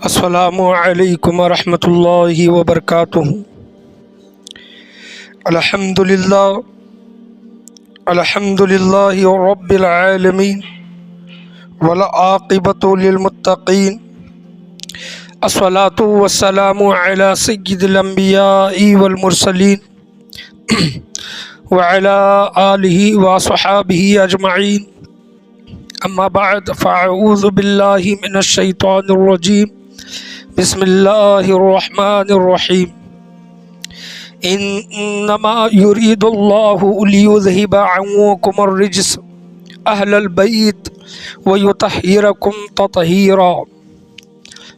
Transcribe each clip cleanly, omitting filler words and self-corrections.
السلام علیکم ورحمۃ اللہ وبرکاتہ۔ الحمد للہ رب العالمین والعاقبۃ للمتقین، الصلاۃ والسلام علی سید الانبیاء والمرسلین وعلی آلہ وصحابہ اجمعین، اما بعد فاعوذ باللہ من الشیطان الرجیم، بسم اللہ الرحمن الرحیم۔ انما یرید اللہ لیذہب عنکم الرجس اہل البیت ویطہرکم تطہیرا۔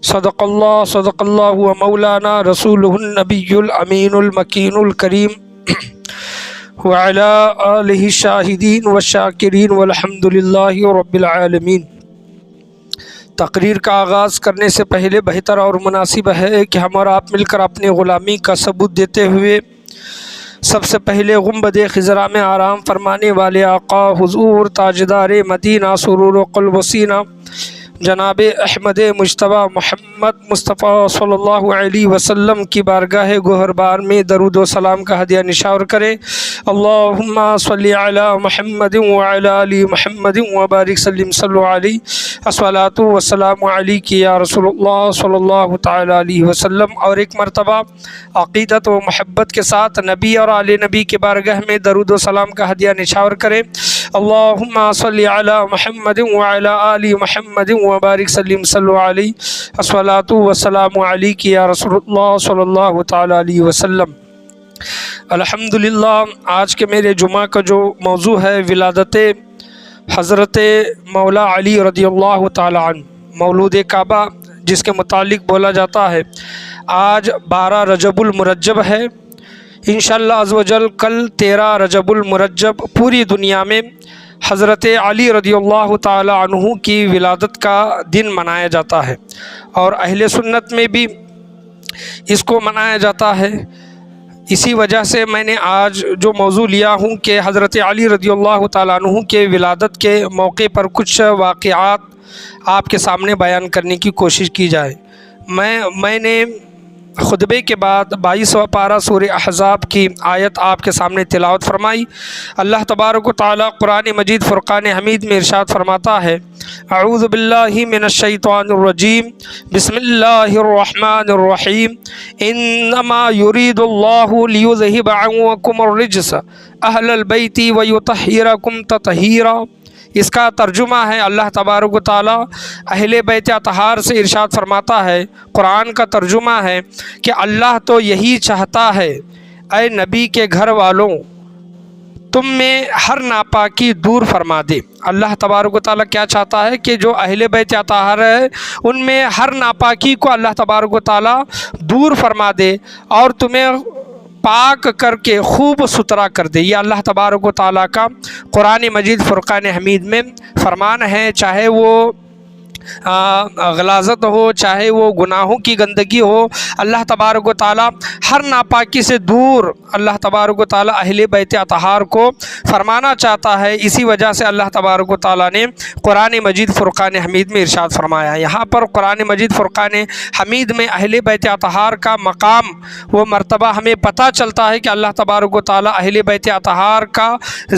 صدق اللہ و مولانا رسولہ النبی الامین المکین الکریم، وعلی آلہ الشاہدین والشاکرین والحمد للہ رب العالمین۔ تقریر کا آغاز کرنے سے پہلے بہتر اور مناسب ہے کہ ہم اور آپ مل کر اپنی غلامی کا ثبوت دیتے ہوئے سب سے پہلے گنبد خضرا میں آرام فرمانے والے آقا حضور تاجدار مدینہ سرور و قلب و سینہ جناب احمد مجتبی محمد مصطفیٰ صلی اللہ علیہ وسلم کی بارگاہ گوہربار میں درود و سلام کا ہدیہ نشاور کریں۔ اللہم صلی علی محمد وعلی آل محمد وبارک سلم صلو علیہ، الصلاۃ والسلام علیک یا رسول اللہ صلی اللہ تعالی علیہ وسلم۔ اور ایک مرتبہ عقیدت و محبت کے ساتھ نبی اور آل نبی کے بارگاہ میں درود و سلام کا ہدیہ نشاور کریں۔ اللہم صلی علی محمد وعلی آل محمد وبارک سلم صلو علیہ، الصلاۃ والسلام علیک یا رسول اللہ صلی اللہ تعالی علیہ وسلم۔ الحمدللہ، آج کے میرے جمعہ کا جو موضوع ہے ولادت حضرت مولا علی رضی اللہ تعالی عنہ، مولود کعبہ جس کے متعلق بولا جاتا ہے۔ آج 12 رجب المرجب ہے، انشاءاللہ عز و جل کل 13 رجب المرجب پوری دنیا میں حضرت علی رضی اللہ تعالی عنہ کی ولادت کا دن منایا جاتا ہے، اور اہل سنت میں بھی اس کو منایا جاتا ہے۔ اسی وجہ سے میں نے آج جو موضوع لیا ہوں کہ حضرت علی رضی اللہ تعالی عنہ کے ولادت کے موقع پر کچھ واقعات آپ کے سامنے بیان کرنے کی کوشش کی جائے۔ میں نے خطبے کے بعد 22واں پارہ سورہ احزاب کی آیت آپ کے سامنے تلاوت فرمائی۔ اللہ تبارک و تعالی قرآن مجید فرقان حمید میں ارشاد فرماتا ہے، اعوذ باللہ من الشیطان الرجیم، بسم اللہ الرحمن الرحیم۔ انما یرید اللہ لیذہب عنکم الرجس اہل البیت ویطہرکم تطہیرا۔ اس کا ترجمہ ہے، اللہ تبارک و تعالی اہل بیت اطہار سے ارشاد فرماتا ہے، قرآن کا ترجمہ ہے کہ اللہ تو یہی چاہتا ہے اے نبی کے گھر والوں، تم میں ہر ناپاکی دور فرما دے۔ اللہ تبارک و تعالی کیا چاہتا ہے کہ جو اہل بیت اطہار ہے ان میں ہر ناپاکی کو اللہ تبارک و تعالی دور فرما دے اور تمہیں پاک کر کے خوب ستھرا کر دے۔ یہ اللہ تبارک و تعالیٰ کا قرآن مجید فرقان حمید میں فرمان ہے، چاہے وہ غلاظت ہو، چاہے وہ گناہوں کی گندگی ہو، اللہ تبارک و تعالیٰ ہر ناپاکی سے دور اللہ تبارک و تعالیٰ اہل بیت اطہار کو فرمانا چاہتا ہے۔ اسی وجہ سے اللہ تبارک و تعالیٰ نے قرآن مجید فرقان حمید میں ارشاد فرمایا۔ یہاں پر قرآن مجید فرقان حمید میں اہل بیت اطہار کا مقام و مرتبہ ہمیں پتہ چلتا ہے کہ اللہ تبارک و تعالیٰ اہل بیت اطہار کا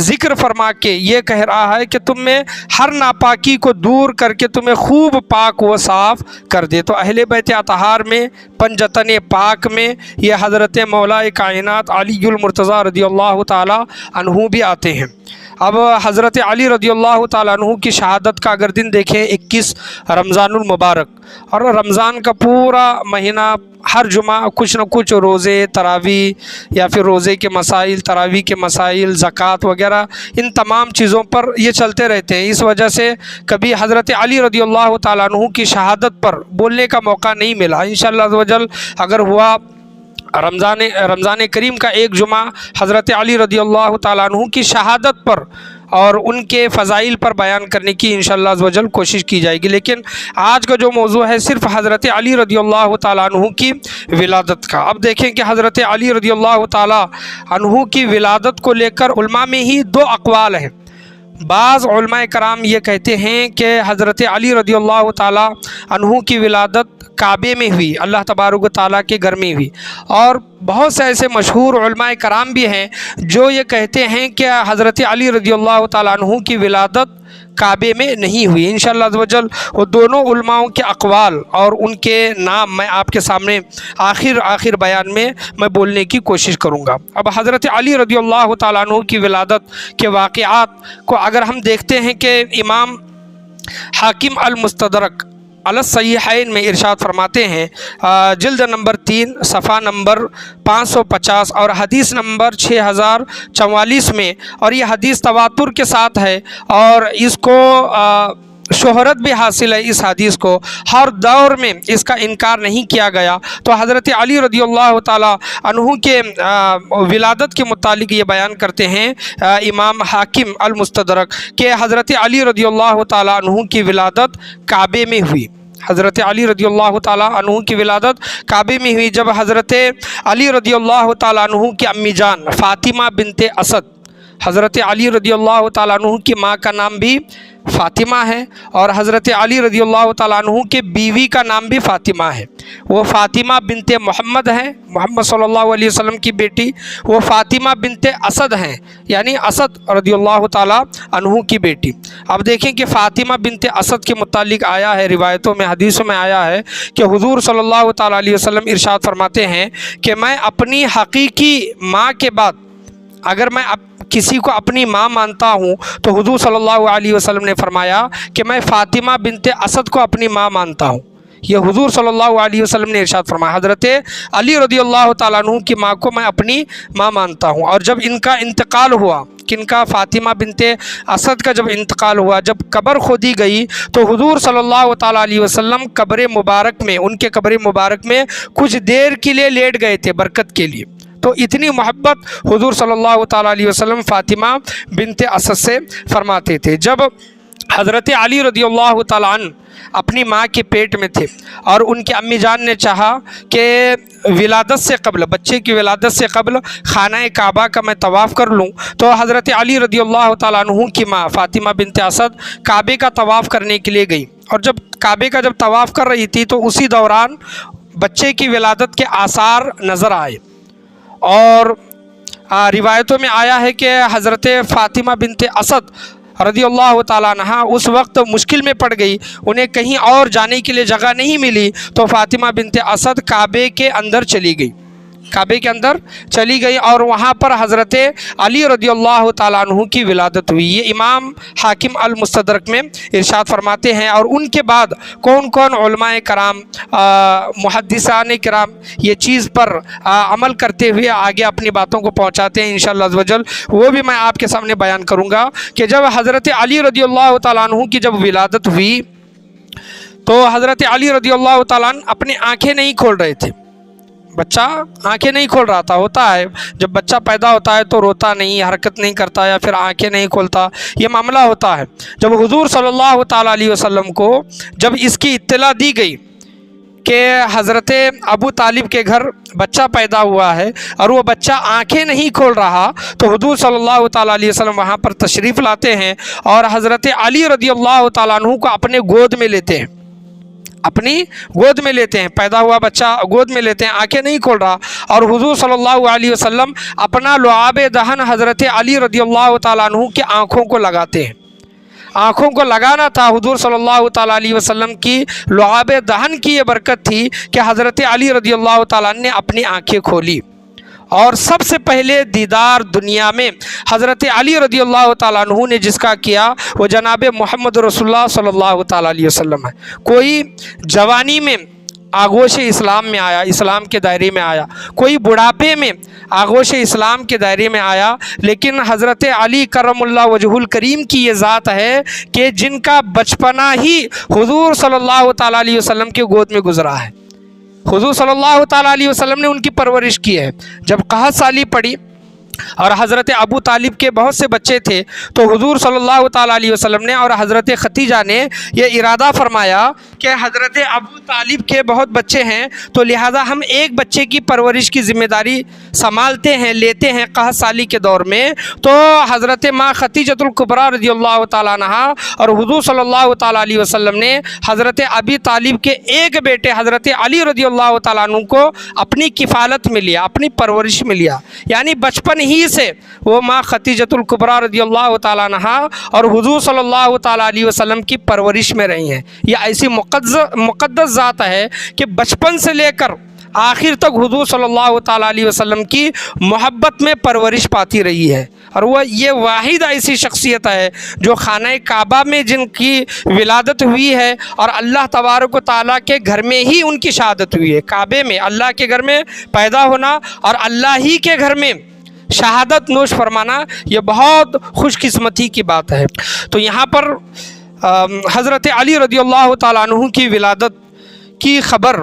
ذکر فرما کے یہ کہہ رہا ہے کہ تم میں ہر ناپاکی کو دور کر کے تمہیں خوب پاک و صاف کر دے۔ تو اہل بیت اطہار میں پنجتن پاک میں یہ حضرت مولا کائنات علی المرتضیٰ رضی اللہ تعالی عنہ بھی آتے ہیں۔ اب حضرت علی رضی اللہ تعالیٰ عنہ کی شہادت کا اگر دن دیکھیں 21 رمضان المبارک، اور رمضان کا پورا مہینہ ہر جمعہ کچھ نہ کچھ روزے، تراویح یا پھر روزے کے مسائل، تراویح کے مسائل، زکوٰۃ وغیرہ، ان تمام چیزوں پر یہ چلتے رہتے ہیں۔ اس وجہ سے کبھی حضرت علی رضی اللہ تعالیٰ عنہ کی شہادت پر بولنے کا موقع نہیں ملا۔ انشاءاللہ عز و جل اگر ہوا رمضان کریم کا ایک جمعہ حضرت علی رضی اللہ تعالیٰ عنہ کی شہادت پر اور ان کے فضائل پر بیان کرنے کی انشاءاللہ عز و جل کوشش کی جائے گی، لیکن آج کا جو موضوع ہے صرف حضرت علی رضی اللہ تعالیٰ عنہ کی ولادت کا۔ اب دیکھیں کہ حضرت علی رضی اللہ تعالیٰ عنہ کی ولادت کو لے کر علماء میں ہی 2 اقوال ہیں۔ بعض उलमा कराम ये कहते हैं कि हज़रत अली रज़ियल्लाहु ताला अन्हु की विलादत काबे में हुई, अल्लाह तबारक व ताला के घर में हुई। और बहुत से ऐसे मशहूर उलमा कराम भी हैं जो ये कहते हैं कि हज़रत अली रज़ियल्लाहु ताला अन्हु की विलादत काबे में नहीं हुई। इंशाअल्लाह अज़्ज़ व जल वो दोनों उलमाओं के अक़वाल और उनके नाम मैं आपके सामने आखिर बयान में मैं बोलने की कोशिश करूँगा। अब हज़रत अली रज़ियल्लाहु ताला अन्हु की विलादत के वाक़यात को अगर हम देखते हैं कि इमाम हाकिम अल-मुस्तदरक अल-सहीहैन में इरशाद फरमाते हैं जिल्द नंबर 3 सफ़ा नंबर 550 और हदीस नंबर 6044 में, और ये हदीस तवातुर के साथ है और इसको शोहरत भी हासिल है। इस हदीस को हर दौर में इसका इनकार नहीं किया गया। तो हज़रत अली रज़ियल्लाहु ताला अन्हु के विलादत के मुतालिक ये बयान करते हैं इमाम हाकिम अल-मुस्तदरक कि हज़रत अली रज़ियल्लाहु ताला अन्हु की विलादत काबे में हुई। हज़रत अली रज़ियल्लाहु ताला अन्हु की विलादत काबे में हुई जब हज़रत अली रज़ियल्लाहु ताला अन्हु की अम्मी जान फ़ातिमा बिनते असद, हज़रत अली रज़ियल्लाहु ताला अन्हु की माँ का नाम भी फ़ातिमा है और हज़रत अली रज़ियल्लाहु ताला अन्हु के बीवी का नाम भी फ़ातिमा है। वो फ़ातिमा बिनते मोहम्मद हैं, मोहम्मद सल्लल्लाहु अलैहि वसल्लम की बेटी। वो फ़ातिमा बिनते असद हैं, यानी असद रज़ियल्लाहु ताला अन्हु की बेटी। अब देखें कि फ़ातिमा बिनते असद के मुतालिक आया है, रिवायतों में हदीसों में आया है कि हुज़ूर सल्लल्लाहु ताला अलैहि वसल्लम इरशाद फरमाते हैं कि मैं अपनी हकीकी माँ के बाद अगर मैं किसी को अपनी माँ मानता हूँ तो हुज़ूर सल्लल्लाहु अलैहि वसल्लम ने फरमाया कि मैं फ़ातिमा बिनते असद को अपनी माँ मानता हूँ। ये हुज़ूर सल्लल्लाहु अलैहि वसल्लम ने इरशाद फरमाया। हज़रत अली रज़ियल्लाहु ताला अन्हु की माँ को मैं अपनी माँ मानता हूँ। और जब इनका इंतकाल हुआ, किनका, फ़ातिमा बिनते असद का जब इंतकाल हुआ, जब कब्र खोदी गई तो हुज़ूर सल्लल्लाहु ताला अलैहि वसल्लम कब्र मुबारक में, उनके कब्र मुबारक में कुछ देर के लिए लेट गए थे बरकत के लिए। तो इतनी मोहब्बत हुज़ूर सल्लल्लाहु ताला अलैहि वसल्लम फ़ातिमा बिनते असद से फरमाते थे। जब हज़रत अली रज़ियल्लाहु ताला अन्हु अपनी माँ के पेट में थे और उनकी अम्मी जान ने चाहा कि विलादत से कबल, बच्चे की विलादत से कबल खाना काबा का मैं तवाफ़ कर लूँ, तो हज़रत अली रज़ियल्लाहु ताला अन्हु की माँ फ़ातिमा बिनते असद काबे का तवाफ़ करने के लिए गई। और जब काबे का जब तवाफ़ कर रही थी तो उसी दौरान बच्चे की विलादत के आसार नज़र आए। और रिवायतों में आया है कि हज़रत फ़ातिमा बिनते असद रज़ियल्लाहु ताला अन्हा उस वक्त मुश्किल में पड़ गई, उन्हें कहीं और जाने के लिए जगह नहीं मिली। तो फ़ातिमा बिनते असद काबे के अंदर चली गई, काबे के अंदर चली गई और वहाँ पर हज़रत अली रज़ियल्लाहु ताला अन्हु की विलादत हुई। ये इमाम हाकिम अल-मुस्तदरक में इरशाद फरमाते हैं। और उनके बाद कौन कौन उलमाए कराम, मुहद्दिसान कराम ये चीज़ पर अमल करते हुए आगे अपनी बातों को पहुँचाते हैं, इंशाअल्लाह अज़्ज़ व जल वो भी मैं आपके सामने बयान करूँगा कि जब हज़रत अली रज़ियल्लाहु ताला अन्हु की जब विलादत हुई तो हज़रत अली रज़ियल्लाहु ताला अन्हु अपनी आँखें नहीं खोल रहे थे। बच्चा आंखें नहीं खोल रहा था। होता है जब बच्चा पैदा होता है तो रोता नहीं, हरकत नहीं करता या फिर आंखें नहीं खोलता, ये मामला होता है। जब हुज़ूर सल्लल्लाहु ताला अलैहि वसल्लम को जब इसकी इत्तला दी गई कि हज़रत अबू तालिब के घर बच्चा पैदा हुआ है और वो बच्चा आंखें नहीं खोल रहा, तो हुज़ूर सल्लल्लाहु ताला अलैहि वसल्लम वहाँ पर तशरीफ़ लाते हैं और हज़रत अली रज़ियल्लाहु ताला अन्हु को अपने गोद में लेते हैं, अपनी गोद में लेते हैं। पैदा हुआ बच्चा गोद में लेते हैं, आंखें नहीं खोल रहा, और हुज़ूर सल्लल्लाहु अलैहि वसल्लम अपना लुआब दहन हज़रत अली रज़ियल्लाहु ताला अन्हु के आँखों को लगाते हैं। आँखों को लगाना था हुज़ूर सल्लल्लाहु ताला अलैहि वसल्लम की लुआब दहन की ये बरकत थी कि हज़रत अली रज़ियल्लाहु ताला ने अपनी आँखें खोली और सबसे पहले दीदार दुनिया में हज़रत अली रज़ियल्लाहु ताला अन्हु ने जिसका किया वो जनाब मोहम्मद रसूलुल्लाह सल्लल्लाहु ताला अलैहि वसल्लम है। कोई जवानी में आगोश इस्लाम में आया, इस्लाम के दायरे में आया, कोई बुढ़ापे में आगोश इस्लाम के दायरे में आया, लेकिन हज़रत अली करमुल्लाह वजहुल करीम की ये ज़ात है कि जिनका बचपना ही हुज़ूर सल्लल्लाहु ताला अलैहि वसल्लम के गोद में गुज़रा है। हुज़ूर सल्लल्लाहु ताला अलैहि वसल्लम ने उनकी परवरिश की है। जब कहत साली पड़ी और हज़रत अबू तालिब के बहुत से बच्चे थे तो हुज़ूर सल्लल्लाहु ताला अलैहि वसल्लम ने और हज़रत खतीजा ने यह इरादा फरमाया कि हज़रत अबू तालिब के बहुत बच्चे हैं तो लिहाजा हम एक बच्चे की परवरिश की ज़िम्मेदारी संभालते हैं, लेते हैं कहत साली के दौर में, तो हज़रत माँ खतीजतुल कुबरा रज़ी अल्लाह ताला अन्हा और हुज़ूर सल्लल्लाहु ताला अलैहि वसल्लम ने हज़रत अबी तालिब के एक बेटे हज़रत अली रज़ी अल्लाह ताला अन्हु को अपनी किफ़ालत में लिया, अपनी परवरिश में लिया। यानी बचपन ही से वो माँ खतीजतुल कुबरा रज़ी अल्लाह ताला अन्हा और हुज़ूर सल्लल्लाहु ताला अलैहि वसल्लम की परवरिश में रही हैं। यह ऐसी मुक़द्दस ज़ात है कि बचपन से लेकर आखिर तक हुज़ूर सल्लल्लाहु ताला अलैहि वसल्लम की मोहब्बत में परवरिश पाती रही है। और वह ये वाहिद ऐसी शख्सियत है जो खाना काबा में जिनकी विलादत हुई है और अल्लाह तबारक व तआला के घर में ही उनकी शहादत हुई है। काबे में अल्लाह के घर में पैदा होना और अल्लाह ही के घर में शहादत नोश फरमाना, ये बहुत खुशकिस्मती की बात है। तो यहाँ पर हज़रत अली रज़ियल्लाहु ताला अन्हु की विलादत की ख़बर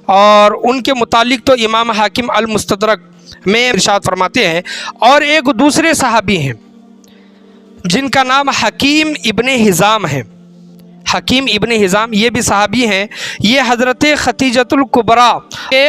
और उनके मुतालिक तो इमाम हाकिम अल मुस्तदरक में इरशाद फरमाते हैं। और एक दूसरे सहाबी हैं जिनका नाम हकीम इब्ने हिज़ाम है। हकीम इब्ने हिज़ाम ये भी सहाबी हैं। ये हज़रत खतीजतुल कुबरा के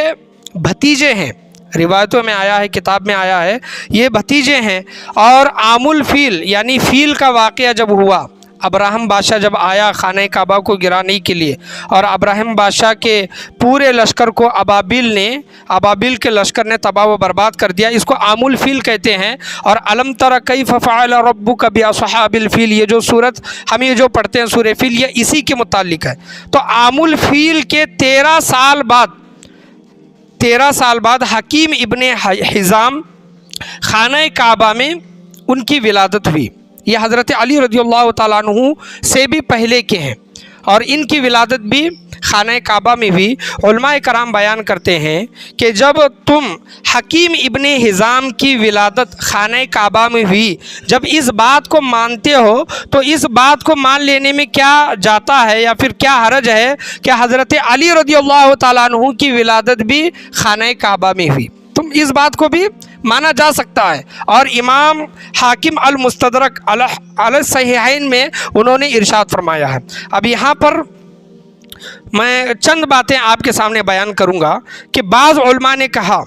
भतीजे हैं, रिवायतों में आया है, किताब में आया है, ये भतीजे हैं। और आमुल फ़ील यानी फ़ील का वाक़या जब हुआ, अब्राहम बादशाह जब आया खाने काबा को गिराने के लिए और अब्राहम बादशाह के पूरे लश्कर को अबाबिल के लश्कर ने तबाह व बर्बाद कर दिया, इसको आमुल फ़ील कहते हैं। और अलम तरा कैफ़ फ़अल रब्बुका बिअस्हाबिल फ़ील, ये जो सूरत हम ये जो पढ़ते हैं सूरह फ़ील, ये इसी के मुतालिक है। तो आमुल फ़ील के 13 साल बाद हकीम इब्ने हिज़ाम खाना काबा में उनकी विलादत हुई। ये हज़रत अली रज़ियल्लाहु ताला अन्हु से भी पहले के हैं और इनकी विलादत भी खाना काबा में हुई। उलमाए कराम बयान करते हैं कि जब तुम हकीम इब्ने हिज़ाम की विलादत खाना काबा में हुई, जब इस बात को मानते हो तो इस बात को मान लेने में क्या जाता है या फिर क्या हरज है कि हज़रत अली रज़ियल्लाहु ताला अन्हु की विलादत भी खाना काबा में हुई। तुम इस बात को भी माना जा सकता है। और इमाम हाकिम अल मुस्तदरक अल सहीहैन में उन्होंने इरशाद फरमाया है। अब यहाँ पर मैं चंद बातें आपके सामने बयान करूँगा कि बाज़ उलमा ने कहा,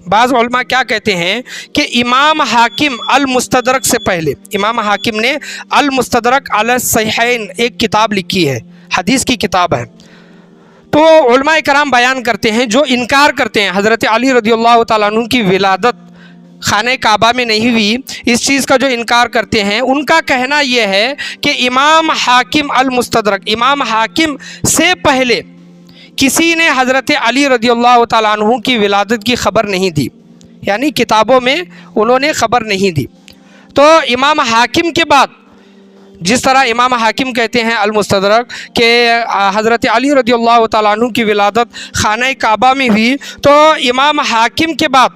बाज़ उलमा क्या कहते हैं कि इमाम हाकिम अल मुस्तदरक से पहले इमाम हाकिम ने अल मुस्तदरक अल सहीहैन एक किताब लिखी है, हदीस की किताब है। तो उलमाए कराम बयान करते हैं जो इनकार करते हैं हज़रत अली रज़ियल्लाहु ताला अन्हु की विलादत खाने काबा में नहीं हुई, इस चीज़ का जो इनकार करते हैं, उनका कहना यह है कि इमाम हाकिम अल मुस्तदरक, इमाम हाकिम से पहले किसी ने हज़रत अली रज़ियल्लाहु ताला अन्हु की विलादत की ख़बर नहीं दी, यानी किताबों में उन्होंने ख़बर नहीं दी। तो इमाम हाकिम के बाद जिस तरह इमाम हाकिम कहते हैं अल मुस्तदरक कि हज़रत अली रज़ियल्लाहु ताला अन्हु की विलादत खाना काबा में हुई, तो इमाम हाकिम के बाद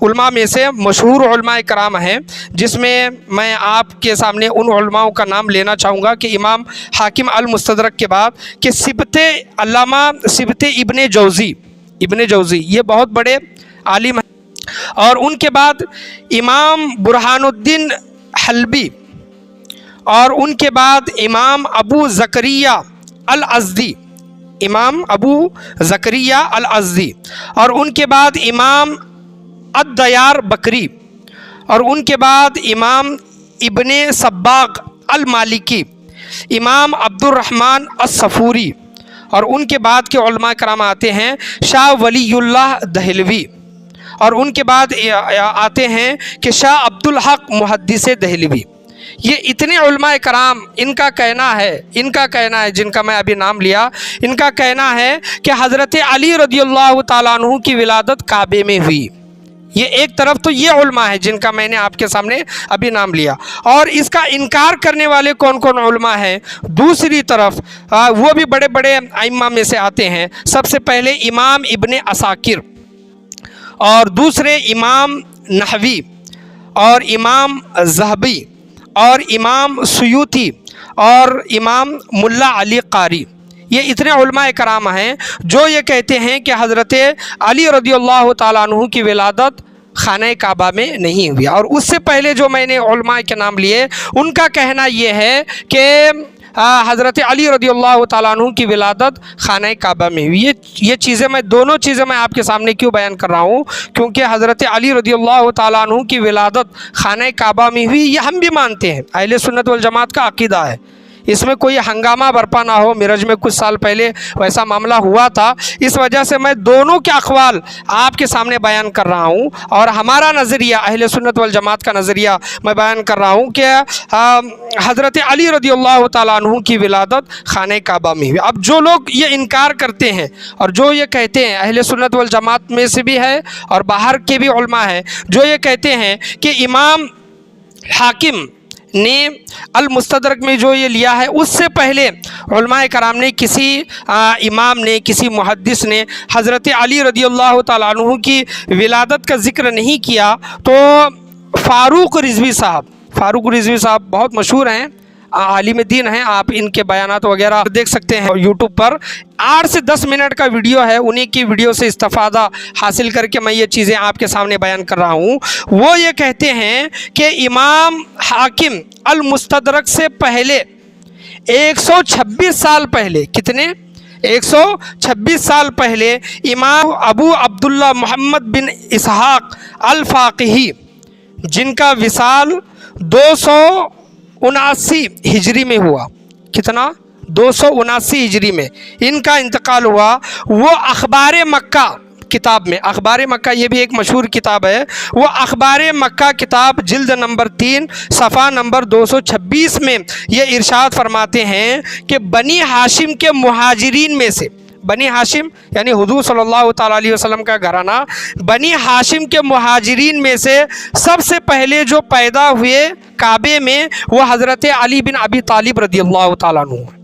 उलमा में से मशहूर उलमाए कराम हैं, जिसमें मैं आपके सामने उन उलमाओं का नाम लेना चाहूँगा कि इमाम हाकिम अल मुस्तदरक के बाद कि सिबते इब्ने जौज़ी ये बहुत बड़े आलिम हैं। और उनके बाद इमाम बुरहानुद्दीन हल्बी, और उनके बाद इमाम अबू ज़करिया अल अज़दी, और उनके बाद इमाम अद्दयार बकरी, और उनके बाद इमाम इब्ने सब्बाग अल मालिकी, इमाम अब्दुर्रहमान अस-सफूरी, और उनके बाद के उलमा कराम आते हैं शाह वलीउल्लाह दहलवी, और उनके बाद आते हैं कि शाह अब्दुल हक मुहद्दिस दहलवी। ये इतने उलमाए कराम इनका कहना है जिनका मैं अभी नाम लिया, इनका कहना है कि हज़रत अली रज़ियल्लाहु ताला अन्हु की विलादत काबे में हुई। ये एक तरफ तो ये उलमा है जिनका मैंने आपके सामने अभी नाम लिया, और इसका इनकार करने वाले कौन कौन उलमा हैं दूसरी तरफ वो भी बड़े बड़े आइम्मा में से आते हैं। सबसे पहले इमाम इब्ने असाकिर, और दूसरे इमाम नहवी, और इमाम ज़हबी, और इमाम सुयूती, और इमाम मुल्ला अली कारी। ये इतने उलमाए कराम हैं जो ये कहते हैं कि हज़रत अली रज़ियल्लाहु ताला अन्हु की विलादत खाना काबा में नहीं हुई। और उससे पहले जो मैंने उलमाए के नाम लिए, उनका कहना ये है कि हज़रत अली रज़ियल्लाहु ताला अन्हु की विलादत खाना काबा में हुई। ये चीज़ें मैं दोनों चीज़ें मैं आपके सामने क्यों बयान कर रहा हूँ, क्योंकि हज़रत अली रज़ियल्लाहु ताला अन्हु की विलादत खाना काबा में हुई, ये हम भी मानते हैं, अहले सुन्नत वल जमात का अक़ीदा है। इसमें कोई हंगामा बरपा ना हो। मिरज में कुछ साल पहले वैसा मामला हुआ था, इस वजह से मैं दोनों के अक़वाल आपके सामने बयान कर रहा हूँ और हमारा नज़रिया अहले सुन्नत वल जमात का नज़रिया मैं बयान कर रहा हूँ कि हज़रत अली रज़ियल्लाहु ताला अन्हु की विलादत खाने काबा में हुई। अब जो लोग ये इनकार करते हैं और जो ये कहते हैं, अहले सुन्नत वल जमात में से भी है और बाहर के भी उलमा है, जो ये कहते हैं कि इमाम हाकिम ने अल मुस्तदरक में जो ये लिया है, उससे पहले उलमाए कराम ने किसी इमाम ने, किसी मुहद्दिस ने हज़रत अली रज़ियल्लाहु ताला अन्हु की विलादत का ज़िक्र नहीं किया। तो फ़ारूक रिज़वी साहब बहुत मशहूर हैं, आलिम दीन हैं, आप इनके बयानात वगैरह देख सकते हैं यूट्यूब पर। 8 से 10 मिनट का वीडियो है, उन्हीं की वीडियो से इस्तिफ़ादा हासिल करके मैं ये चीज़ें आपके सामने बयान कर रहा हूँ। वो ये कहते हैं कि इमाम हाकिम अल मुस्तदरक से पहले 126 साल पहले, कितने 126 साल पहले इमाम अबू अब्दुल्ला मोहम्मद बिन इसहाक़ अल फ़ाक़िही, जिनका विसाल 279 हिजरी में हुआ, कितना 279 हिजरी में इनका इंतकाल हुआ। वो अखबार मक्का किताब में, अखबार मक्का ये भी एक मशहूर किताब है, वो अखबार मक्का किताब जिल्द नंबर 3 सफ़ा नंबर 226 में ये इरशाद फरमाते हैं कि बनी हाशिम के मुहाजिरीन में से, बनी हाशिम यानी हुजूर सल्लल्लाहु ताला अलैहि वसल्लम का घराना, बनी हाशिम के मुहाजिरीन में से सबसे पहले जो पैदा हुए काबे में वो हज़रत अली बिन अबी तालिब रज़ियल्लाहु ताला अन्हु।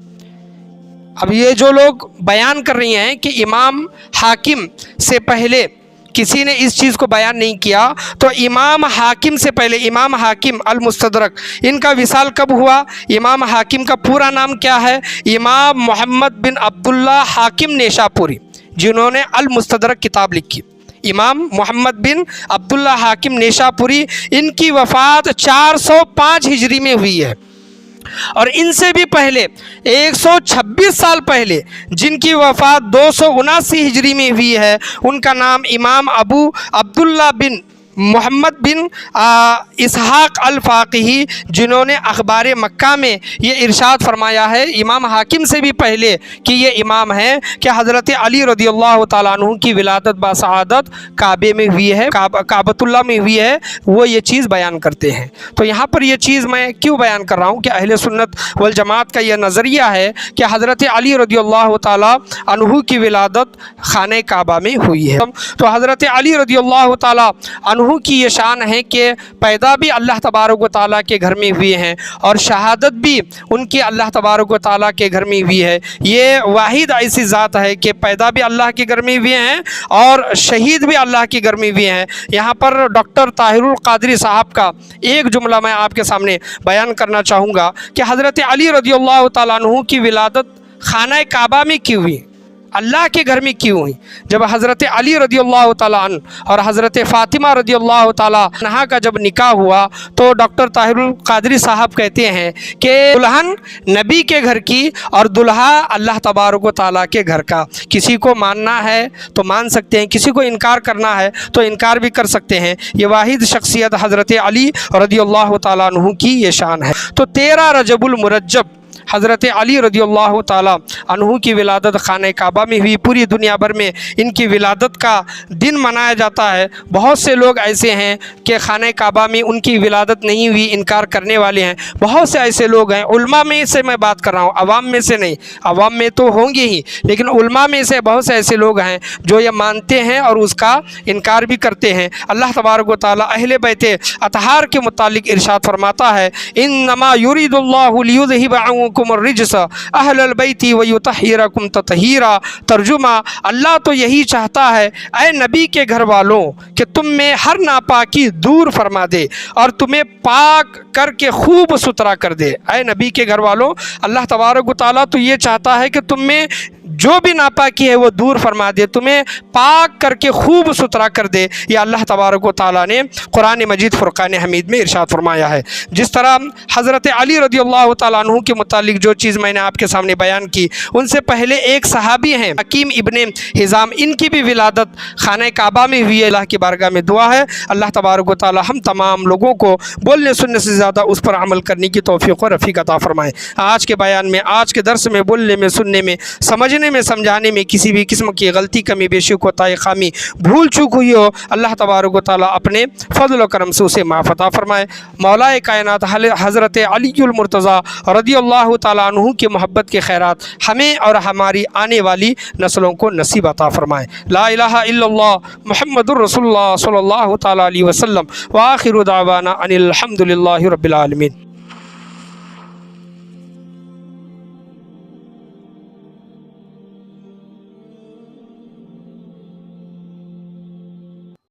अब ये जो लोग बयान कर रही हैं कि इमाम हाकिम से पहले किसी ने इस चीज़ को बयान नहीं किया, तो इमाम हाकिम से पहले इमाम हाकिम अल मुस्तदरक, इनका विसाल कब हुआ? इमाम हाकिम का पूरा नाम क्या है? इमाम मोहम्मद बिन अब्दुल्ला हाकिम नेशापुरी, जिन्होंने अल मुस्तदरक किताब लिखी। इमाम मोहम्मद बिन अब्दुल्ला हाकिम नेशापुरी, इनकी वफ़ात 405 हिजरी में हुई है। और इनसे भी पहले 126 साल पहले जिनकी वफ़ात 279 हिजरी में हुई है, उनका नाम इमाम अबू अब्दुल्ला बिन मोहम्मद बिन इसहाक़ अल फ़ाक़िही, जिन्होंने अखबार मक्का में ये इरशाद फरमाया है इमाम हाकिम से भी पहले कि ये इमाम हैं कि हज़रत अली रज़ियल्लाहु ताला अन्हु की विलादत बासआदत काबे में हुई है, काबतुल्लाह में हुई है, वो ये चीज़ बयान करते हैं। तो यहाँ पर ये चीज़ मैं क्यों बयान कर रहा हूँ कि अहले सुन्नत वल जमात का यह नज़रिया है कि हज़रत अली रज़ियल्लाहु ताला अन्हु की विलादत खाने काबा में हुई है। तो हज़रत अली रज़ियल्लाहु ताला अन्हु की ये शान है कि पैदा भी अल्लाह तबारक व तआला के घर में हुए हैं और शहादत भी उनकी अल्लाह तबारक व तआला के घर में हुई है। ये वाहिद ऐसी ज़ात है कि पैदा भी अल्लाह के घर में हुए हैं और शहीद भी अल्लाह के घर में हुए हैं। यहाँ पर डॉक्टर ताहिरुल क़ादरी साहब का एक जुमला मैं आपके सामने बयान करना चाहूँगा कि हज़रत अली रज़ियल्लाहु तआला अन्हु की विलादत खाना काबा में क्यों हुई, अल्लाह के घर में क्यों हुई? जब हज़रत अली रज़ियल्लाहु ताला अन्हु और हज़रत फ़ातिमा रज़ियल्लाहु ताला अन्हा का जब निकाह हुआ तो डॉक्टर ताहिरुल क़ादरी साहब कहते हैं कि दुल्हन नबी के घर की और दुल्हा अल्लाह तबारक व तआला के घर का। किसी को मानना है तो मान सकते हैं, किसी को इनकार करना है तो इनकार भी कर सकते हैं। ये वाहिद शख्सियत हज़रत अली रज़ियल्लाहु ताला अन्हु की ये शान है। तो 13 रजबुल मुरज्जब हज़रत अली रज़ियल्लाहु ताला अन्हु की विलादत खाने काबा में हुई। पूरी दुनिया भर में इनकी विलादत का दिन मनाया जाता है। बहुत से लोग ऐसे हैं कि खाने काबा में उनकी विलादत नहीं हुई, इनकार करने वाले हैं। बहुत से ऐसे लोग हैं, उल्मा में से मैं बात कर रहा हूँ, अवाम में से नहीं। अवाम में तो होंगे ही, लेकिन उल्मा में से बहुत से ऐसे लोग हैं जो ये मानते हैं और उसका इनकार भी करते हैं। अल्लाह तबारक व तआला अहले बैत अतहार के मुतालिक इरशाद फरमाता है, इन्नमा युरीदुल्लाहु लियुज़हिबा रिजस अहलल बैती व युतहिरकुम ततहीरा। तर्जुमा, अल्लाह तो यही चाहता है ऐ नबी के घर वालों कि तुम में हर नापाकी दूर फरमा दे और तुम्हें पाक करके खूब सुथरा कर दे। ऐ नबी के घर वालों, अल्लाह तबारक व तआला तो ये चाहता है कि तुम में جو بھی ناپاکی ہے وہ دور فرما دے، تمہیں پاک کر کے خوب ستھرا کر دے۔ یہ اللہ تبارک و تعالیٰ نے قرآن مجید فرقان حمید میں ارشاد فرمایا ہے۔ جس طرح حضرت علی رضی اللہ تعالیٰ عنہ کے متعلق جو چیز میں نے آپ کے سامنے بیان کی، ان سے پہلے ایک صحابی ہیں حکیم ابن حزام، ان کی بھی ولادت خانہ کعبہ میں ہوئی ہے۔ اللہ کی بارگاہ میں دعا ہے اللہ تبارک و تعالیٰ ہم تمام لوگوں کو بولنے سننے سے زیادہ اس پر عمل کرنے کی توفیق و رفیق عطا فرمائے۔ آج کے بیان میں، آج کے درس میں، بولنے میں، سننے میں، سمجھنے میں، سمجھانے میں کسی بھی قسم کی غلطی، کمی، بیشی، کوتاہی، خامی، بھول چوک ہوئی ہو، اللہ تبارک و تعالیٰ اپنے فضل و کرم سے اسے معاف عطا فرمائے۔ مولا کائنات حضرت علی المرتضیٰ رضی اللہ تعالیٰ عنہ کی محبت کے خیرات ہمیں اور ہماری آنے والی نسلوں کو نصیب عطا فرمائے۔ لا الہ الا اللہ محمد الرسول اللہ صلی اللہ تعالیٰ علیہ وسلم، وآخر دعوانا ان الحمد للہ رب العالمین۔